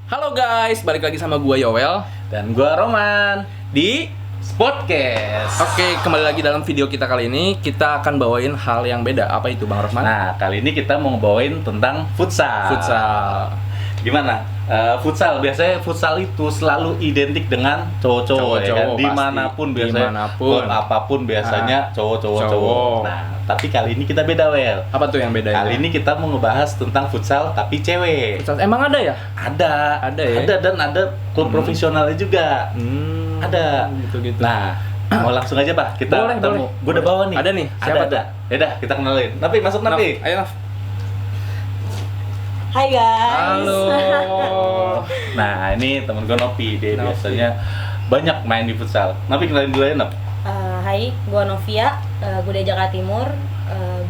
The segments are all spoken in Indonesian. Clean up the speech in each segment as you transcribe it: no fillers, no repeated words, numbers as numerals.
Halo guys, balik lagi sama gua Yowel Dan gua Roman di Sportcast. Oke, kembali lagi dalam video kita kali ini. Kita akan bawain hal yang beda. Apa itu Bang Rosman? Nah, kali ini kita mau ngebawain tentang futsal. Futsal. Gimana? Futsal, biasanya futsal itu selalu identik dengan cowok-cowok ya kan? Cowok-cowok Dimanapun pasti. biasanya, Dimanapun. apapun biasanya cowok-cowok. Cowok. Nah, tapi kali ini kita beda, Wel. Apa tuh yang bedanya? Kali ini kita mau ngebahas tentang futsal tapi cewek. Futsal. Emang ada ya? Ada ya? Ada dan ada klub profesionalnya juga. Ada. Gitu-gitu. Nah, mau langsung aja Pak, kita Boleh. Gue udah bawa nih. Ada nih. Siapa tuh? Yaudah, kita kenalin. Napi, masuk Naf, Napi. ayo Naf. Hai guys. Halo. Nah, ini temen gue Nopi. Dia Nopi. biasanya banyak main di futsal. Napi kenalin dulu ya, Nop. Hai, gue Novia. Gue dari Jakarta Timur.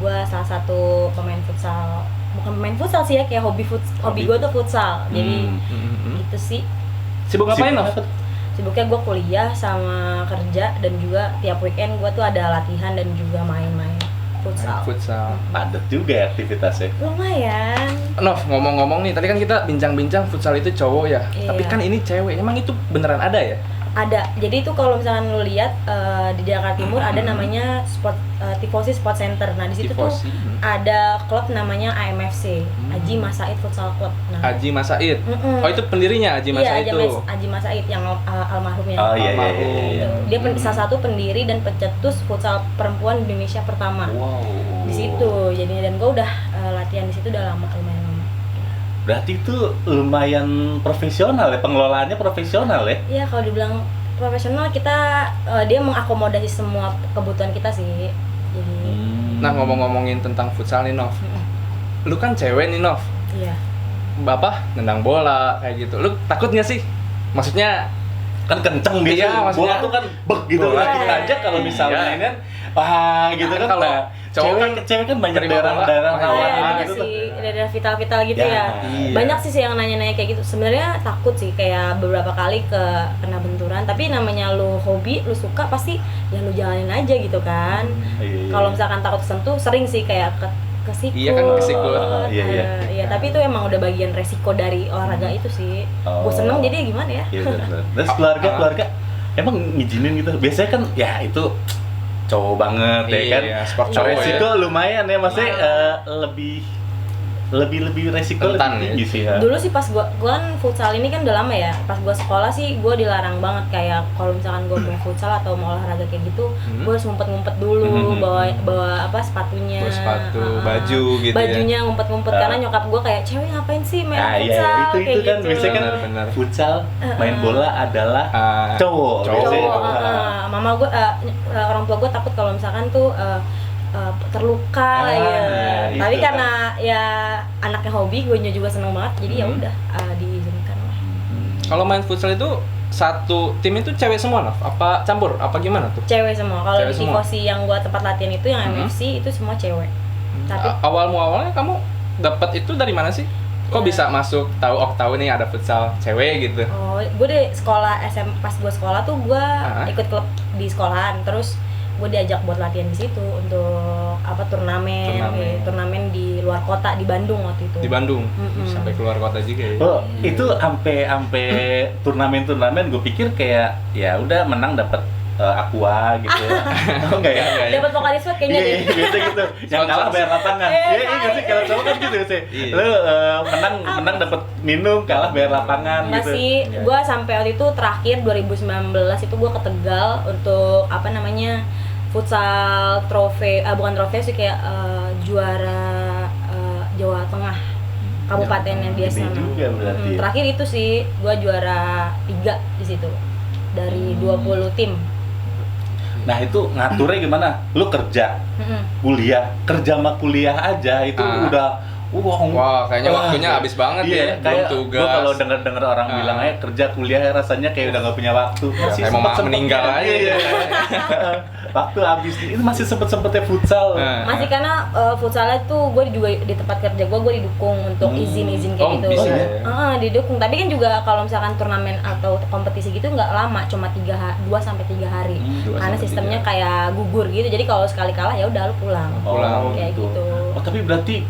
Gue salah satu pemain futsal. Bukan pemain futsal sih ya, kayak hobi gue tuh futsal. Jadi itu sih. Sibuk ngapain Naf? Sibuknya gue kuliah sama kerja dan juga tiap weekend gue tuh ada latihan dan juga main-main futsal. Futsal. Padat juga ya aktivitasnya. Lumayan. Nov, ngomong-ngomong nih, tadi kan kita bincang-bincang futsal itu cowok ya. Iya. Tapi kan ini cewek. Emang itu beneran ada ya? Ada. Jadi itu kalau misalkan lu lihat di Jakarta Timur ada namanya Tifosi Sport Center. Nah, di situ Tifosi. tuh ada klub namanya AMFC, Aji Masaid Futsal Club. Nah, Haji Masaid. Mm-mm. Oh, itu pendirinya Haji Masaid iya, itu. Aji Masaid yang almarhumnya. Oh iya. Dia salah satu pendiri dan pencetus futsal perempuan Indonesia pertama. Wow. Di situ. Jadi dan gue udah latihan di situ udah lumayan lama. Berarti itu lumayan profesional ya, pengelolaannya profesional ya. Iya, kalau dibilang profesional kita dia mengakomodasi semua kebutuhan kita sih. Jadi Nah, ngomong-ngomongin tentang futsal nih Nov. Lu kan cewek nih Nov. iya. Bapak nendang bola kayak gitu. Lu takut nggak sih? Maksudnya Kan kenceng gitu. Iya, maksudnya- Bola tuh kan bek gitu Bola. lah. Kita aja kalau misalnya Iya. ini kan wah gitu Nah, kan. kalau Nah, cowok cewek kan banyak terima bola, daerah-daerah iya, rawan Ada gitu tuh. sih, daerah vital-vital gitu Ya, ya. iya. Banyak sih yang nanya-nanya kayak gitu. Sebenarnya takut sih, kayak beberapa kali kena benturan. Tapi namanya lu hobi, lu suka, pasti ya lu jalanin aja gitu kan. Iya. Kalau misalkan takut sentuh, sering sih kayak kesikut. Iya kan, kesikut. Iya. Iya, tapi itu emang udah bagian resiko dari olahraga itu sih. Oh. Gue seneng jadi gimana ya? Iya benar. Terus keluarga emang ngizinin gitu. Biasanya kan ya itu cowok banget ya kan. Iya, sport cowok Resiko ya. lumayan ya, maksudnya lebih resiko Rentan lebih ya. tinggi sih ya. Dulu sih pas gua kan futsal ini kan udah lama ya. Pas gua sekolah sih gua dilarang banget, kayak kalau misalkan gua mau futsal atau mau olahraga kayak gitu, gua harus ngumpet-ngumpet dulu, bawa apa sepatunya. Bawa sepatu, baju gitu ya. Bajunya ngumpet-ngumpet karena nyokap gua kayak, "Cewek ngapain sih main Nah, iya, futsal?" itu kayak kan gitu. biasanya kan Benar. futsal main bola adalah cowok. cowok. biasanya. Cowok, mama gua orang tua gua takut kalau misalkan tuh terluka lah ya. iya, Tapi itu karena ya anaknya hobi, gue juga seneng banget. Jadi ya udah diizinkan lah. Kalau main futsal itu satu tim itu cewek semua Nov? Apa campur? Apa gimana tuh? Cewek semua. Kalau Cewek di semua? tifosi yang gua tempat latihan itu yang MFC itu semua cewek. Tapi Awalnya kamu dapat itu dari mana sih? Kok Ya. bisa masuk tahu nih ada futsal cewek gitu? gue di sekolah pas gue sekolah tuh gue ikut klub di sekolahan, terus gue diajak buat latihan di situ untuk turnamen di luar kota di Bandung waktu itu. Di Bandung sampai keluar kota juga ya. Oh, itu sampai turnamen gue pikir kayak ya udah menang dapat aqua gitu. Oh enggak ya? Dapat vokalis buat kayaknya Iya, deh. biasa gitu. Yang kalah bayar lapangan. Iya, Iya, enggak sih kalau cowok kan gitu sih. Iya. Lu menang dapat minum, kalah bayar lapangan Enggak gitu. sih, gue sampai waktu itu terakhir 2019 itu gue ke Tegal untuk apa namanya futsal bukan trofe sih, kayak juara Jawa Tengah kabupatennya dia Gede sana. juga berarti ya. Terakhir itu sih gue juara 3 di situ dari 20 tim. Nah, itu ngaturnya gimana? Lu kerja, kuliah, kerja sama kuliah aja itu udah Wah, kayaknya waktunya habis banget iya, ya. Belum kayak tugas. gua kalau denger orang bilang aja kerja kuliah rasanya kayak udah nggak punya waktu. kayak mau meninggal aja. Iya. Waktu habis nih. Itu masih sempetnya futsal. Masih karena futsalnya tuh gue juga di tempat kerja gue didukung untuk izin-izin kayak Oh, gitu. bisa ya? Didukung. Tapi kan juga kalau misalkan turnamen atau kompetisi gitu nggak lama, cuma 2 sampai 3 hari. 2 Karena sampai sistemnya 3. kayak gugur gitu. Jadi kalau sekali kalah ya udah lu pulang. Pulang. Kayak gitu. Oh, tapi berarti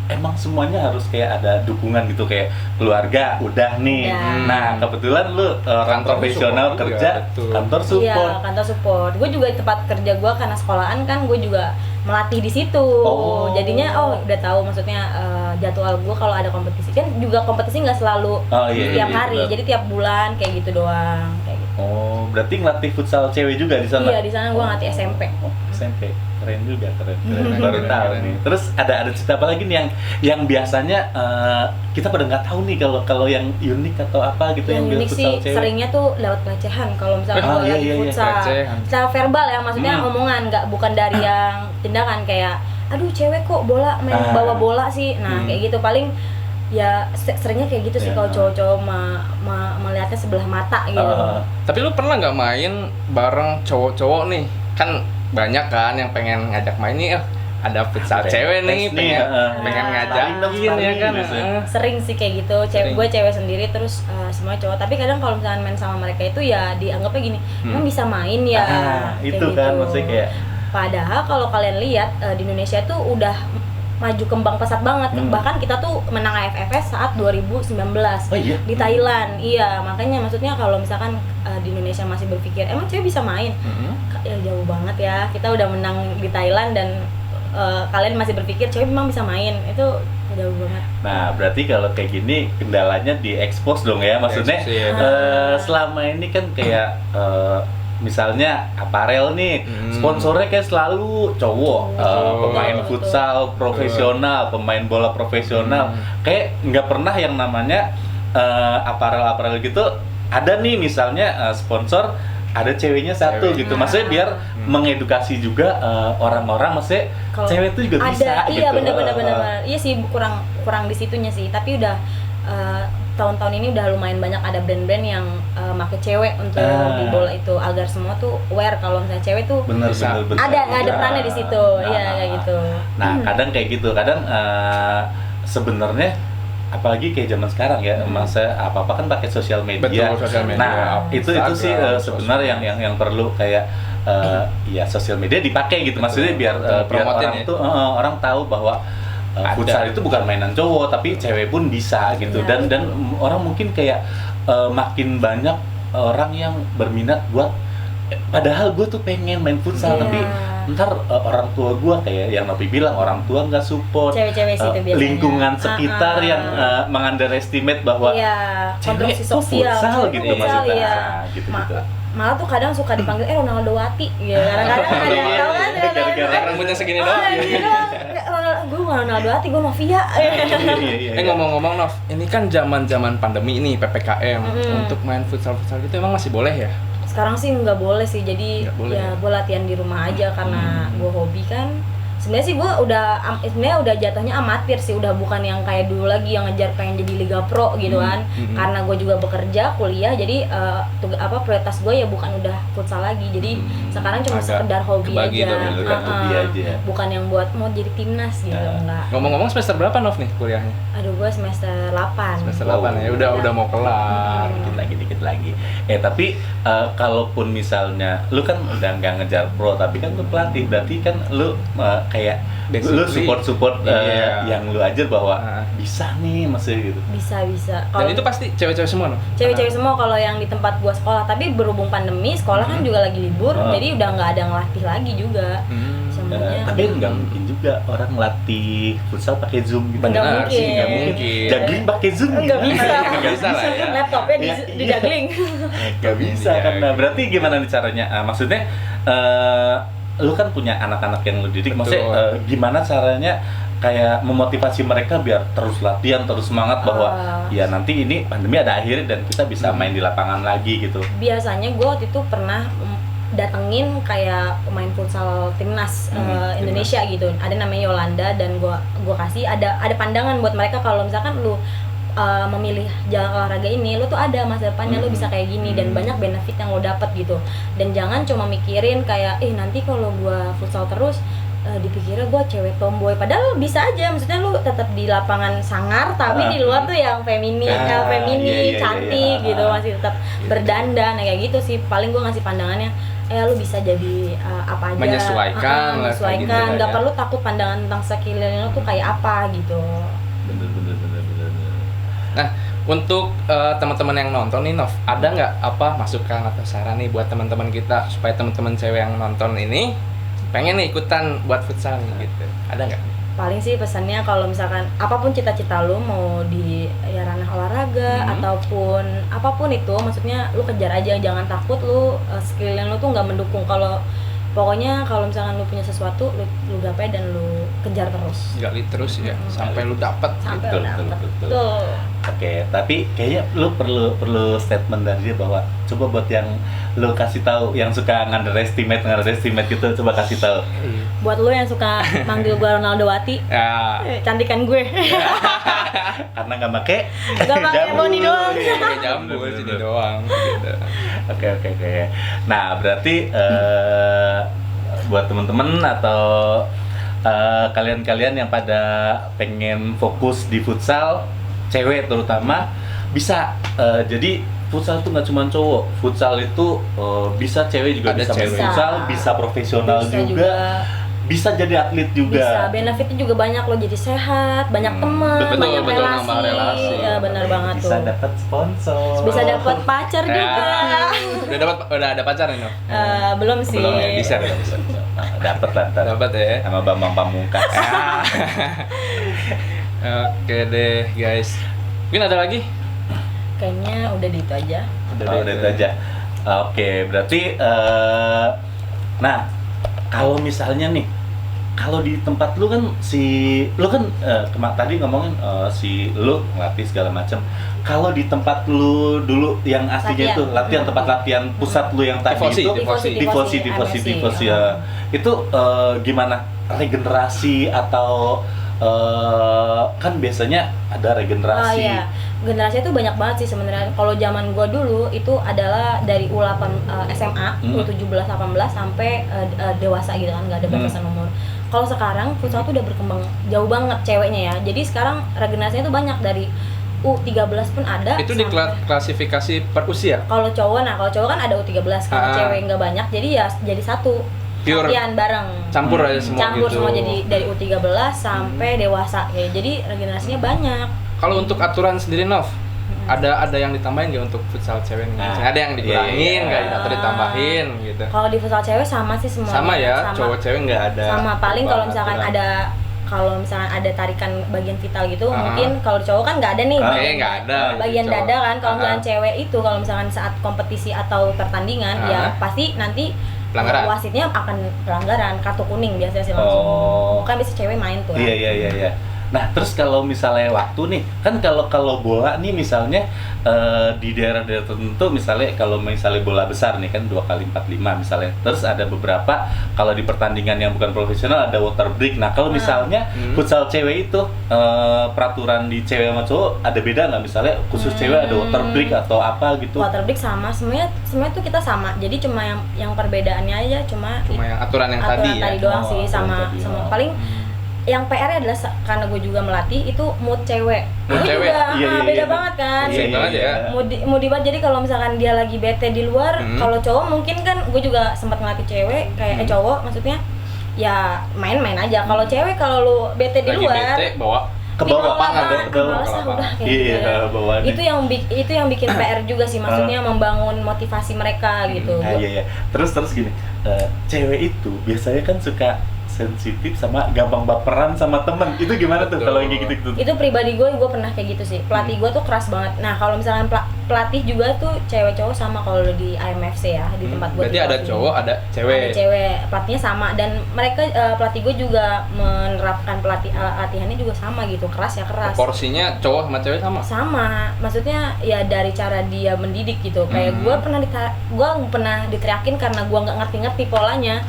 emang semuanya harus kayak ada dukungan gitu, kayak keluarga udah nih. Udah. Nah, kebetulan lu orang Kantor profesional support kerja juga, betul. kantor Iya, support. kantor support. Gue juga di tempat kerja gue karena sekolahan kan gue juga melatih di situ. Oh. Jadinya udah tahu maksudnya jadwal gue kalau ada kompetisi kan juga kompetisi nggak selalu Oh, iya, tiap iya, hari. benar. Jadi tiap bulan kayak gitu doang, kayak gitu. Oh, berarti ngelatih futsal cewek juga di sana? Iya, di sana gue ngelatih SMP. Oh, SMP. Keren juga, keren. Keren, Baru keren, tahu keren. nih. Terus ada cerita apa lagi nih yang biasanya kita pada nggak tahu nih kalau yang unik atau apa gitu Yang bilang unik sih futsal cewek. seringnya tuh lewat pelecehan kalau misalnya Ah, gue iya, lagi iya, iya, futsal. pelecehan. Secara verbal ya, maksudnya omongan, bukan dari yang tindakan kayak aduh cewek kok bola main Ah. bawa bola sih. Nah, kayak gitu paling ya seringnya kayak gitu sih Ya. kalau cowok-cowok melihatnya sebelah mata gitu. Tapi lu pernah nggak main bareng cowok-cowok nih? Kan banyak kan yang pengen ngajak main nih, ada futsal Ada cewek nih, tes nih, pengen Ah. ngajakin Sparring dong, ya kan? sparring biasanya. Sering sih kayak gitu, Sering. gue cewek sendiri terus semua cowok. Tapi kadang kalau misalnya main sama mereka itu ya dianggapnya gini, emang bisa main ya. Kayak itu kan maksudnya kayak Padahal kalau kalian lihat di Indonesia tuh udah maju kembang pesat banget. Bahkan kita tuh menang AFF saat 2019 oh iya. di Thailand. Iya, makanya maksudnya kalau misalkan di Indonesia masih berpikir emang cewek bisa main, ya jauh banget ya. Kita udah menang di Thailand dan kalian masih berpikir cewek memang bisa main, itu jauh banget. Nah, berarti kalau kayak gini kendalanya diekspos dong ya. Maksudnya Diekspos, iya. selama ini kan kayak misalnya aparel nih, sponsornya kayak selalu cowok, pemain betul. futsal profesional, pemain bola profesional. Kayak nggak pernah yang namanya aparel-aparel gitu ada nih misalnya sponsor ada ceweknya satu Cewek. gitu. Maksudnya biar mengedukasi juga orang-orang, maksudnya Kalau cewek itu juga bisa ada, iya gitu. benar-benar. Iya sih kurang di situnya sih, tapi udah tahun-tahun ini udah lumayan banyak ada brand-brand yang make cewek untuk di bola itu agar semua tuh aware kalau misalnya cewek tuh bener. ada perannya di situ. Iya kayak gitu. Nah, kadang kayak gitu, kadang sebenarnya apalagi kayak zaman sekarang ya, masa apa-apa kan pakai sosial media. Betul, sosial media. Nah, itu sih Instagram, sebenarnya yang perlu kayak ya sosial media dipakai gitu. Maksudnya biar Promotin orang ya. tuh orang tahu bahwa futsal itu bukan mainan cowok, tapi cewek pun bisa gitu. Iya. Dan orang mungkin kayak makin banyak orang yang berminat buat padahal gue tuh pengen main futsal, Iya. tapi ntar orang tua gue kayak yang Nopi bilang, orang tua nggak support, Cewek-cewek sih itu biasanya. lingkungan sekitar yang mengunderestimate bahwa iya, cewek konstruksi tuh sosial futsal cewek gitu tuh futsal, maksudnya. iya. Nah, gitu-gitu. Malah tuh kadang suka dipanggil Ronaldo Wati ya, kadang-kadang ada tahu kan Gara-gara rambutnya segini oh, doang. gini doang. Gue nggak Ronaldo Wati, gue mafia. Eh ngomong-ngomong Nov, ini kan zaman-zaman pandemi ini PPKM, untuk main futsal-futsal itu emang masih boleh ya? Sekarang sih nggak boleh sih, jadi Nggak boleh. ya gue latihan di rumah aja karena gue hobi kan. Sebenarnya sih gue udah jatuhnya amatir sih, udah bukan yang kayak dulu lagi yang ngejar pengen jadi liga pro gitu kan. Karena gue juga bekerja, kuliah, jadi prioritas gue ya bukan udah futsal lagi. Jadi sekarang cuma Agak sekedar hobi kebagi aja. dong, kan hobi aja. Bukan yang buat mau jadi timnas gitu, enggak. Ngomong-ngomong semester berapa Nov nih kuliahnya? Aduh, gue semester 8. Semester Wow. 8 ya, udah mau kelar. Dikit lagi. Tapi kalaupun misalnya lu kan udah nggak ngejar pro, tapi kan lu pelatih, berarti kan lu kayak lu Basically, support iya. yang lu ajar bahwa Ah. bisa nih maksudnya gitu. Bisa. Dan itu pasti cewek-cewek semua Nov? Cewek-cewek semua kalau yang di tempat gua sekolah, tapi berhubung pandemi sekolah kan juga lagi libur, jadi udah nggak ada ngelatih lagi juga. Semuanya Tapi nggak mungkin juga orang ngelatih futsal pakai Zoom gitu. Nggak Benar mungkin. sih, nggak mungkin. Juggling pakai Zoom Nggak bisa. Nggak bisa lah ya. laptopnya Iya, di iya. juggling. Gak bisa Iya, kan. Nah, iya. berarti gimana nih caranya? Maksudnya lu kan punya anak-anak yang lu didik, maksudnya gimana caranya kayak memotivasi mereka biar terus latihan, terus semangat bahwa ya nanti ini pandemi ada akhirnya dan kita bisa main di lapangan lagi gitu. Biasanya gua waktu itu pernah datengin kayak pemain futsal timnas Indonesia gitu. Ada namanya Yolanda dan gua kasih ada pandangan buat mereka kalau misalkan lu memilih jalan olahraga ini, lu tuh ada masa depannya, lu bisa kayak gini dan banyak benefit yang lo dapet gitu. Dan jangan cuma mikirin kayak nanti kalau gua futsal terus dipikirnya gua cewek tomboy, padahal bisa aja, maksudnya lu tetap di lapangan sangar tapi di luar tuh yang feminin, iya, cantik iya. gitu, masih tetap berdandan kayak gitu sih. Paling gua ngasih pandangannya lu bisa jadi apa aja, Menyesuaikan lah, kayak gitu menyesuaikan, lah nggak ya. perlu takut pandangan tentang sekeliling lu tuh kayak apa gitu. Bener. Nah, untuk teman-teman yang nonton nih, Nov, ada nggak apa masukan atau saran nih buat teman-teman kita supaya teman-teman cewek yang nonton ini pengen nih ikutan buat futsal nih gitu? Ada nggak? Paling sih pesannya kalau misalkan apapun cita-cita lu mau di ya ranah olahraga ataupun apapun itu, maksudnya lu kejar aja, jangan takut lu sekeliling lu tuh nggak mendukung. Kalau pokoknya kalau misalkan lu punya sesuatu, lu gapai dan lu kejar terus. Gali terus ya sampai lu dapet. Sampai Betul, lu dapet. betul. Tuh. Oke, tapi kayaknya lu perlu statement dari dia bahwa coba buat yang lu kasih tahu yang suka underestimate gitu, coba kasih tahu. Buat lu yang suka manggil gue Ronaldowati, Ya. cantikan gue. Karena nggak pakai Nggak pakai boni doang. Pakai jambu Bener, sini bener. doang gitu. Oke. Nah, berarti buat temen-temen atau kalian-kalian yang pada pengen fokus di futsal, cewek terutama, bisa jadi futsal itu nggak cuma cowok. Futsal itu bisa cewek juga Ada bisa main cewek. futsal, bisa profesional Bisa juga, bisa jadi atlet Bisa, juga. benefitnya juga banyak lo, jadi sehat, banyak teman, Betul, banyak betul, relasi. nambah relasi. Ya benar banget tuh. Bisa dapat sponsor. Bisa dapat pacar Ya. juga. Udah ada pacar nih, Nov? Belum sih. Belum ya, bisa. Dapat lah ntar. Dapat ya. Sama Bambang Pamungkas. Oke deh, guys. Mungkin ada lagi? Kayaknya udah di itu aja. Udah itu aja. Oke, berarti nah, kalau misalnya nih, kalau di tempat lu kan tadi ngomongin si lu ngelatih segala macam. Kalau di tempat lu dulu yang aslinya Latihan. itu latihan, tempat latihan pusat lu yang tadi Tifosi, itu tifosi. tifosi ya. Itu gimana regenerasi atau kan biasanya ada regenerasi. Oh iya, generasi itu banyak banget sih sebenarnya. Kalau zaman gua dulu itu adalah dari U8 SMA, U17 18 sampai dewasa gitu kan, nggak ada batasan umur. Kalau sekarang futsal tuh udah berkembang jauh banget ceweknya ya. Jadi sekarang regenerasinya tuh banyak dari U13 pun ada. Itu di sampai- klasifikasi per usia? Kalau cowok, kalau cowok kan ada U13, kalau cewek nggak banyak, jadi ya jadi satu. Pure. Latihan bareng. Campur aja semua Campur gitu. semua, jadi dari U13 sampai dewasa ya. Jadi regenerasinya banyak. Kalau untuk aturan sendiri, Nov, ada yang ditambahin nggak untuk futsal cewek nih? Nah, Ada yang dikurangin iya. nggak atau ditambahin gitu? Kalau di futsal cewek sama sih semuanya. Sama ya, cowok cewek nggak ada. Sama, paling kalau misalkan aturan. kalau misalkan ada tarikan bagian vital gitu, mungkin kalau di cowok kan nggak ada nih. Nggak ada. Bagian Cowok. dada kan, kalau misalkan cewek itu kalau misalkan saat kompetisi atau pertandingan ya pasti nanti Pelanggaran. wasitnya akan pelanggaran, kartu kuning biasanya sih langsung. Kan biasa cewek main tuh. Iya. Nah, terus kalau misalnya waktu nih, kan kalau bola nih misalnya di daerah-daerah tertentu, misalnya kalau misalnya bola besar nih kan 2x45 misalnya. Terus ada beberapa kalau di pertandingan yang bukan profesional ada water break. Nah, kalau misalnya futsal cewek itu peraturan di cewek sama cowok ada beda nggak? Misalnya khusus cewek ada water break atau apa gitu? Water break sama, semuanya tuh kita sama. Jadi cuma yang perbedaannya aja cuma yang aturan yang tadi ya. doang Oh, sih, aturan sama tadi, sama oh. paling yang PR adalah karena gue juga melatih itu mood cewek. Mood Gue cewek? juga Iya, beda iya. banget kan. Iya, banget ya. Mood banget, jadi kalau misalkan dia lagi bete di luar, kalau cowok mungkin kan gue juga sempat ngelatih cewek kayak cowok maksudnya ya main-main aja. Kalau cewek kalau lu bete di Lagi luar bete bawa Ke di bawah lapangan lapangan, ya, ke bawah. males lah udah kayak Iya, gitu. bawah. Itu yang bikin PR juga sih, maksudnya membangun motivasi mereka gitu. Ah, iya. Terus gini, cewek itu biasanya kan suka sensitif sama gampang baperan sama temen. Itu gimana tuh Betul. kalau yang kayak gitu? Itu pribadi gue pernah kayak gitu sih. Pelatih gue tuh keras banget. Nah kalau misalkan pelatih juga tuh cewek cowok sama. Kalau di IMFC ya, di tempat gue. Berarti ada cowok, ada cewek. Ada cewek, pelatihnya sama. Dan mereka pelatih gue juga menerapkan latihannya juga sama gitu, keras ya keras. Porsinya cowok sama cewek sama? Sama, maksudnya ya dari cara dia mendidik gitu. Kayak gue pernah diteriakin karena gue nggak ngerti polanya.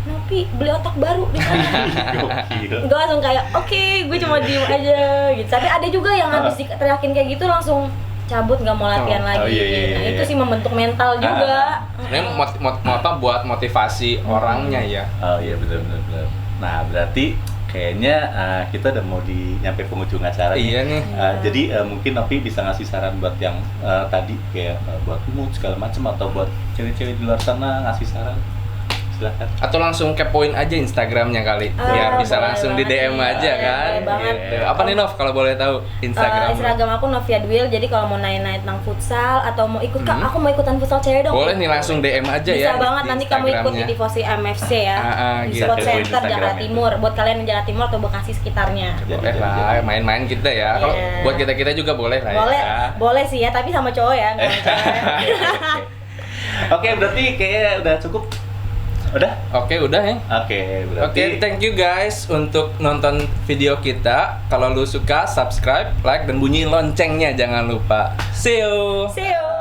Nopi beli otak baru di sana. Gokil. Gue langsung kayak oke, gue cuma diem aja gitu. Tapi ada juga yang habis diteriakin kayak gitu langsung cabut, nggak mau latihan lagi. iya. Nah itu sih membentuk mental juga. Sebenarnya buat motivasi orangnya ya. Oh iya benar. Nah berarti kayaknya kita udah mau nyampe penghujung acara nih. Iya nih. Jadi mungkin Novi bisa ngasih saran buat yang tadi kayak buat mood segala macam atau buat cewek-cewek di luar sana ngasih saran, silakan. Atau langsung kepoin aja Instagramnya kali, biar bisa boleh langsung di banget DM nih. aja Boleh, kan. boleh banget. Gitu. Apa nih Nov kalau boleh tahu Instagram? Instagram aku Novia Dwil. Jadi kalau mau nanya-nanya tentang futsal atau mau ikut Kak, aku mau ikutan futsal cewek dong. Boleh nih langsung DM aja bisa ya. banget di nanti kamu ikut di Instagramnya. Tifosi MFC ya. Di gitu. Sport Kepoin Center Jakarta Instagramnya. Timur. Buat kalian yang Jakarta Timur atau Bekasi sekitarnya. Boleh lah, main-main kita ya. Kalau Iya. buat kita juga boleh lah Boleh, ya. boleh sih ya, tapi sama cowok ya, nggak sama cewek. Oke, berarti kayaknya udah cukup. Udah? Oke, udah ya. Oke, berarti Oke, thank you guys untuk nonton video kita. Kalau lu suka, subscribe, like, dan bunyiin loncengnya jangan lupa. See you. See you.